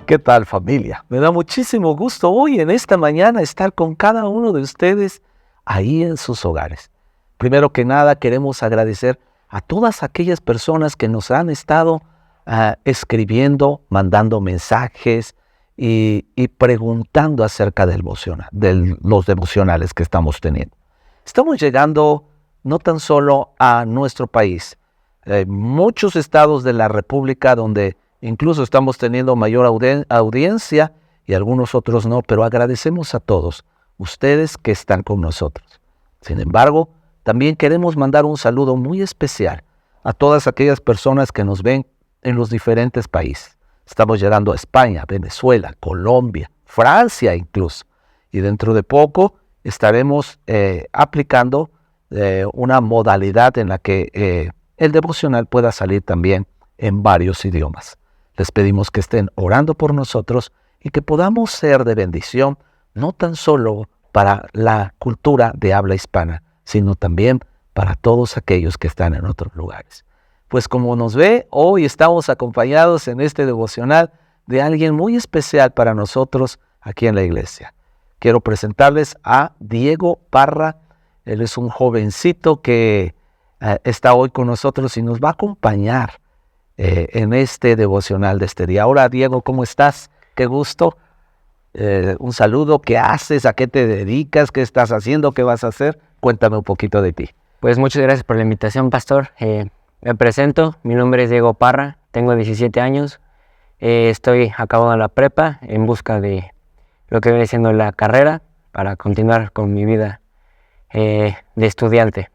¿Qué tal, familia? Me da muchísimo gusto hoy en esta mañana estar con cada uno de ustedes ahí en sus hogares. Primero que nada, queremos agradecer a todas aquellas personas que nos han estado escribiendo, mandando mensajes y preguntando acerca de los devocionales que estamos teniendo. Estamos llegando no tan solo a nuestro país, muchos estados de la República donde incluso estamos teniendo mayor audiencia y algunos otros no, pero agradecemos a todos ustedes que están con nosotros. Sin embargo, también queremos mandar un saludo muy especial a todas aquellas personas que nos ven en los diferentes países. Estamos llegando a España, Venezuela, Colombia, Francia incluso. Y dentro de poco estaremos aplicando una modalidad en la que el devocional pueda salir también en varios idiomas. Les pedimos que estén orando por nosotros y que podamos ser de bendición, no tan solo para la cultura de habla hispana, sino también para todos aquellos que están en otros lugares. Pues como nos ve, hoy estamos acompañados en este devocional de alguien muy especial para nosotros aquí en la iglesia. Quiero presentarles a Diego Parra. Él es un jovencito que está hoy con nosotros y nos va a acompañar en este devocional de este día. Hola Diego, ¿cómo estás? Qué gusto. Un saludo. ¿Qué haces? ¿A qué te dedicas? ¿Qué estás haciendo? ¿Qué vas a hacer? Cuéntame un poquito de ti. Pues muchas gracias por la invitación, pastor. Me presento, mi nombre es Diego Parra, tengo 17 años. Estoy acabando la prepa en busca de lo que viene siendo la carrera para continuar con mi vida de estudiante.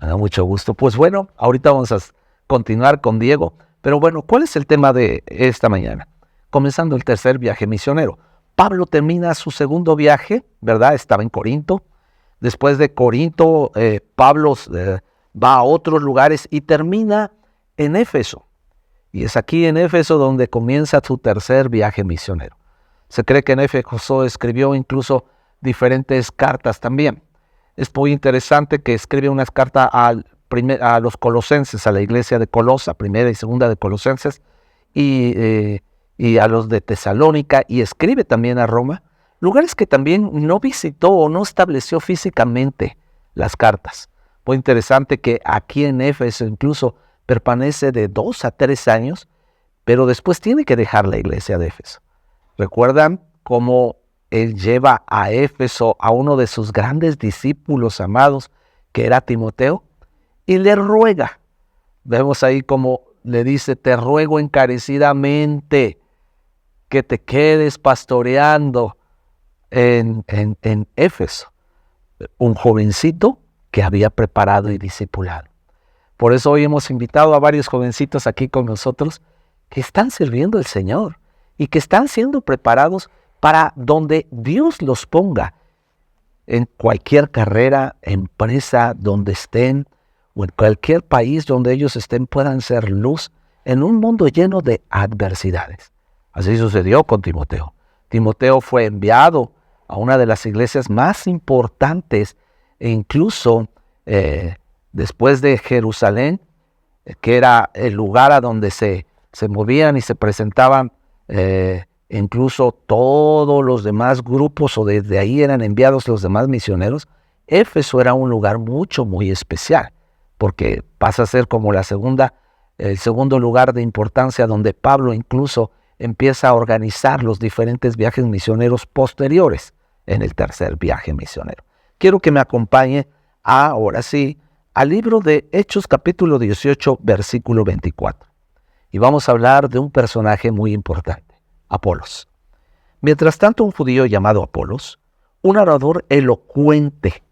Me da mucho gusto. Pues bueno, ahorita vamos a continuar con Diego. Pero bueno, ¿cuál es el tema de esta mañana? Comenzando el tercer viaje misionero. Pablo termina su segundo viaje, ¿verdad? Estaba en Corinto. Después de Corinto, Pablo va a otros lugares y termina en Éfeso. Y es aquí en Éfeso donde comienza su tercer viaje misionero. Se cree que en Éfeso escribió incluso diferentes cartas también. Es muy interesante que escribe unas cartas a los colosenses, a la iglesia de Colosa, primera y segunda de Colosenses, y a los de Tesalónica, y escribe también a Roma, lugares que también no visitó o no estableció físicamente las cartas. Muy interesante que aquí en Éfeso incluso permanece de 2 a 3 años, pero después tiene que dejar la iglesia de Éfeso. ¿Recuerdan cómo él lleva a Éfeso a uno de sus grandes discípulos amados, que era Timoteo? Y le ruega. Vemos ahí como le dice: te ruego encarecidamente que te quedes pastoreando en Éfeso. Un jovencito que había preparado y discipulado. Por eso hoy hemos invitado a varios jovencitos aquí con nosotros que están sirviendo al Señor y que están siendo preparados para donde Dios los ponga, en cualquier carrera, empresa, donde estén, o en cualquier país donde ellos estén, puedan ser luz en un mundo lleno de adversidades. Así sucedió con Timoteo. Timoteo fue enviado a una de las iglesias más importantes, e incluso después de Jerusalén, que era el lugar a donde se movían y se presentaban incluso todos los demás grupos, o desde ahí eran enviados los demás misioneros. Éfeso era un lugar muy especial, porque pasa a ser como el segundo lugar de importancia donde Pablo incluso empieza a organizar los diferentes viajes misioneros posteriores en el tercer viaje misionero. Quiero que me acompañe ahora sí al libro de Hechos capítulo 18, versículo 24. Y vamos a hablar de un personaje muy importante, Apolos. Mientras tanto, un judío llamado Apolos, un orador elocuente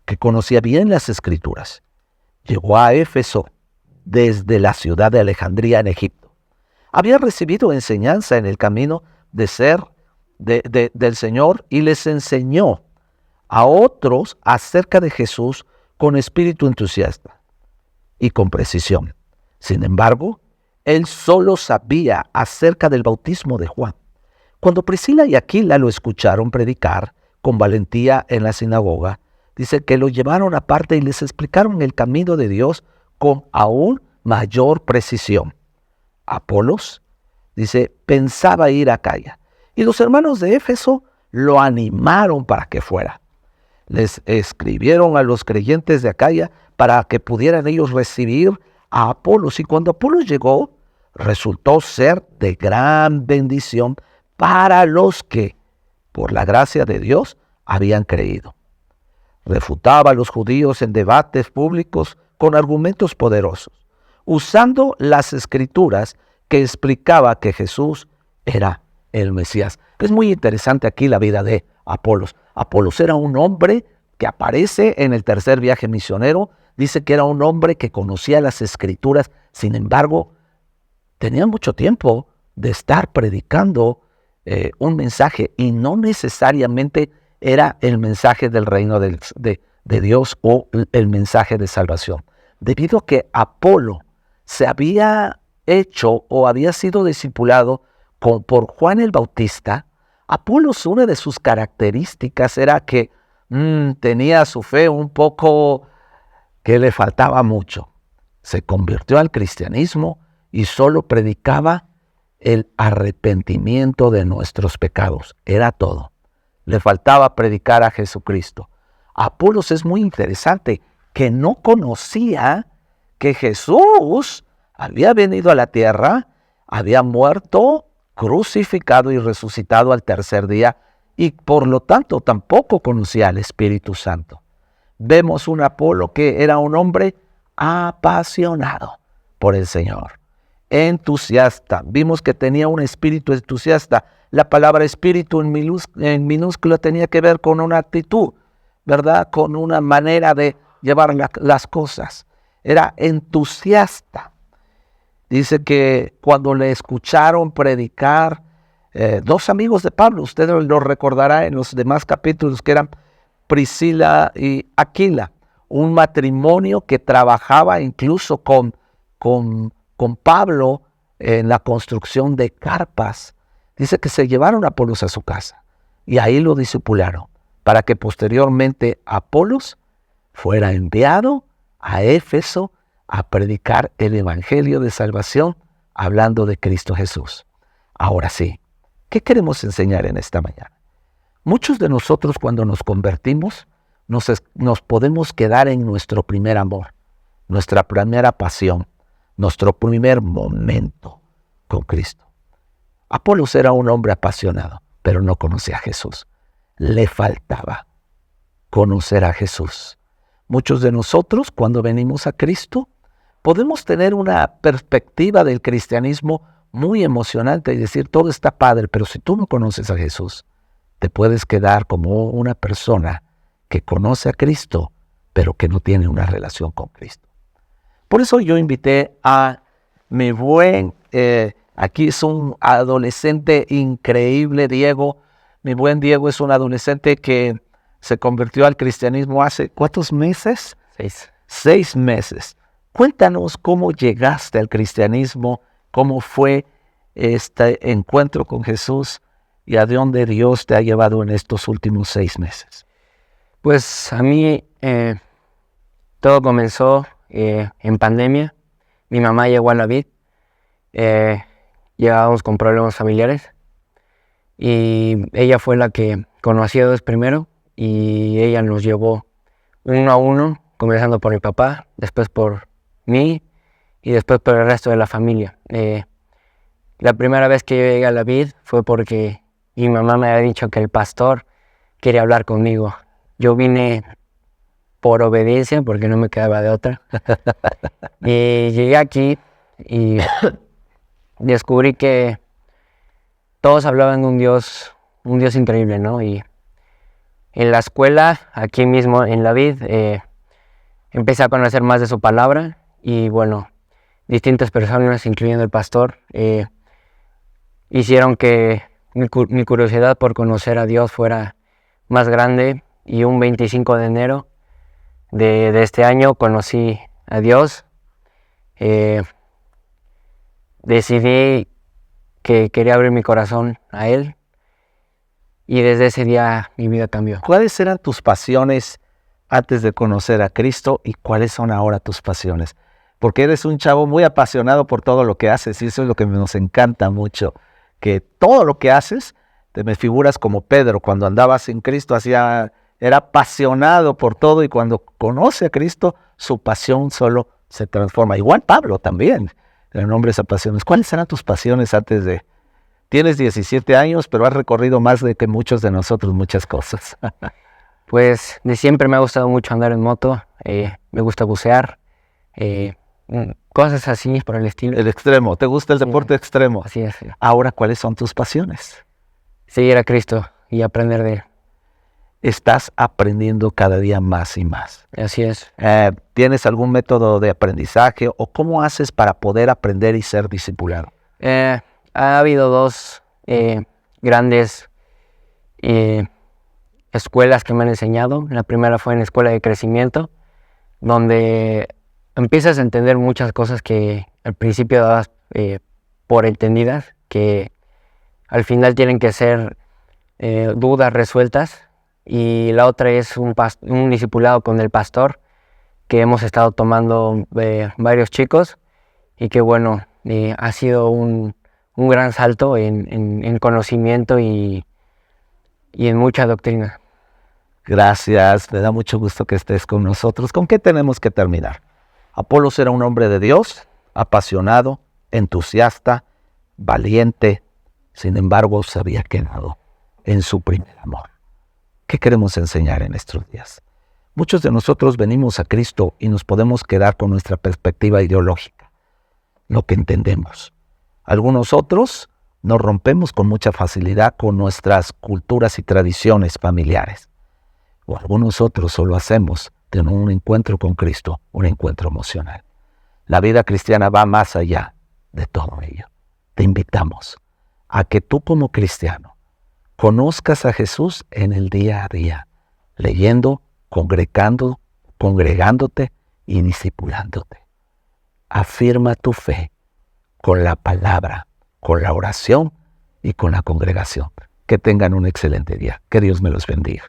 que conocía bien las Escrituras, llegó a Éfeso desde la ciudad de Alejandría en Egipto. Había recibido enseñanza en el camino del Señor y les enseñó a otros acerca de Jesús con espíritu entusiasta y con precisión. Sin embargo, él solo sabía acerca del bautismo de Juan. Cuando Priscila y Aquila lo escucharon predicar con valentía en la sinagoga, dice que lo llevaron aparte y les explicaron el camino de Dios con aún mayor precisión. Apolos dice, pensaba ir a Acaya. Y los hermanos de Éfeso lo animaron para que fuera. Les escribieron a los creyentes de Acaya para que pudieran ellos recibir a Apolos. Y cuando Apolos llegó, resultó ser de gran bendición para los que, por la gracia de Dios, habían creído. Refutaba a los judíos en debates públicos con argumentos poderosos, usando las escrituras que explicaba que Jesús era el Mesías. Es muy interesante aquí la vida de Apolos. Apolos era un hombre que aparece en el tercer viaje misionero. Dice que era un hombre que conocía las escrituras. Sin embargo, tenía mucho tiempo de estar predicando un mensaje y no necesariamente era el mensaje del reino de Dios o el mensaje de salvación. Debido a que Apolo se había hecho o había sido discipulado por Juan el Bautista, Apolos, una de sus características era que tenía su fe un poco que le faltaba mucho. Se convirtió al cristianismo y solo predicaba el arrepentimiento de nuestros pecados. Era todo. Le faltaba predicar a Jesucristo. Apolos es muy interesante que no conocía que Jesús había venido a la tierra, había muerto, crucificado y resucitado al tercer día, y por lo tanto tampoco conocía al Espíritu Santo. Vemos un Apolo que era un hombre apasionado por el Señor, entusiasta. Vimos que tenía un espíritu entusiasta. La palabra espíritu en minúscula tenía que ver con una actitud, ¿verdad? Con una manera de llevar las cosas. Era entusiasta. Dice que cuando le escucharon predicar, dos amigos de Pablo, usted lo recordará en los demás capítulos, que eran Priscila y Aquila, un matrimonio que trabajaba incluso con Pablo en la construcción de carpas. Dice que se llevaron a Apolos a su casa y ahí lo discipularon para que posteriormente Apolos fuera enviado a Éfeso a predicar el evangelio de salvación hablando de Cristo Jesús. Ahora sí, ¿qué queremos enseñar en esta mañana? Muchos de nosotros cuando nos convertimos nos podemos quedar en nuestro primer amor, nuestra primera pasión, nuestro primer momento con Cristo. Apolos era un hombre apasionado, pero no conocía a Jesús. Le faltaba conocer a Jesús. Muchos de nosotros, cuando venimos a Cristo, podemos tener una perspectiva del cristianismo muy emocionante y decir, todo está padre, pero si tú no conoces a Jesús, te puedes quedar como una persona que conoce a Cristo, pero que no tiene una relación con Cristo. Por eso yo invité a mi buen, aquí es un adolescente increíble, Diego. Mi buen Diego es un adolescente que se convirtió al cristianismo hace, ¿cuántos meses? 6. 6 meses. Cuéntanos cómo llegaste al cristianismo, cómo fue este encuentro con Jesús y a dónde Dios te ha llevado en estos últimos 6 meses. Pues a mí todo comenzó en pandemia. Mi mamá llegó a la vid. Llegábamos con problemas familiares y ella fue la que conoció a Dios primero y ella nos llevó uno a uno, comenzando por mi papá, después por mí y después por el resto de la familia. La primera vez que yo llegué a la vid fue porque mi mamá me había dicho que el pastor quería hablar conmigo. Yo vine por obediencia porque no me quedaba de otra. Y llegué aquí y descubrí que todos hablaban de un Dios increíble, ¿no? Y en la escuela, aquí mismo en la vid, empecé a conocer más de su palabra y bueno, distintas personas, incluyendo el pastor, hicieron que mi curiosidad por conocer a Dios fuera más grande y un 25 de enero de este año conocí a Dios. Decidí que quería abrir mi corazón a Él y desde ese día mi vida cambió. ¿Cuáles eran tus pasiones antes de conocer a Cristo y cuáles son ahora tus pasiones? porque eres un chavo muy apasionado por todo lo que haces y eso es lo que nos encanta mucho, que todo lo que haces, te me figuras como Pedro, cuando andaba sin Cristo era apasionado por todo y cuando conoce a Cristo, su pasión solo se transforma. Igual Pablo también, eran hombres apasionados. ¿Cuáles eran tus pasiones antes de...? Tienes 17 años, pero has recorrido más de que muchos de nosotros muchas cosas. Pues de siempre me ha gustado mucho andar en moto, me gusta bucear, cosas así por el estilo. El extremo, ¿te gusta el Sí. deporte extremo? Así es. Ahora, ¿cuáles son tus pasiones? Seguir a Cristo y aprender de Él. Estás aprendiendo cada día más y más. Así es. ¿Tienes algún método de aprendizaje o cómo haces para poder aprender y ser discipulado? Ha habido dos grandes escuelas que me han enseñado. La primera fue en la escuela de crecimiento, donde empiezas a entender muchas cosas que al principio dabas por entendidas, que al final tienen que ser dudas resueltas. Y la otra es un discipulado con el pastor que hemos estado tomando varios chicos y que bueno, ha sido un gran salto en conocimiento y en mucha doctrina. Gracias, me da mucho gusto que estés con nosotros. ¿Con qué tenemos que terminar? Apolos era un hombre de Dios, apasionado, entusiasta, valiente, sin embargo se había quedado en su primer amor. ¿Qué queremos enseñar en estos días? Muchos de nosotros venimos a Cristo y nos podemos quedar con nuestra perspectiva ideológica, lo que entendemos. Algunos otros nos rompemos con mucha facilidad con nuestras culturas y tradiciones familiares. O algunos otros solo hacemos de un encuentro con Cristo, un encuentro emocional. La vida cristiana va más allá de todo ello. Te invitamos a que tú como cristiano conozcas a Jesús en el día a día, leyendo, congregándote y discipulándote. Afirma tu fe con la palabra, con la oración y con la congregación. Que tengan un excelente día. Que Dios me los bendiga.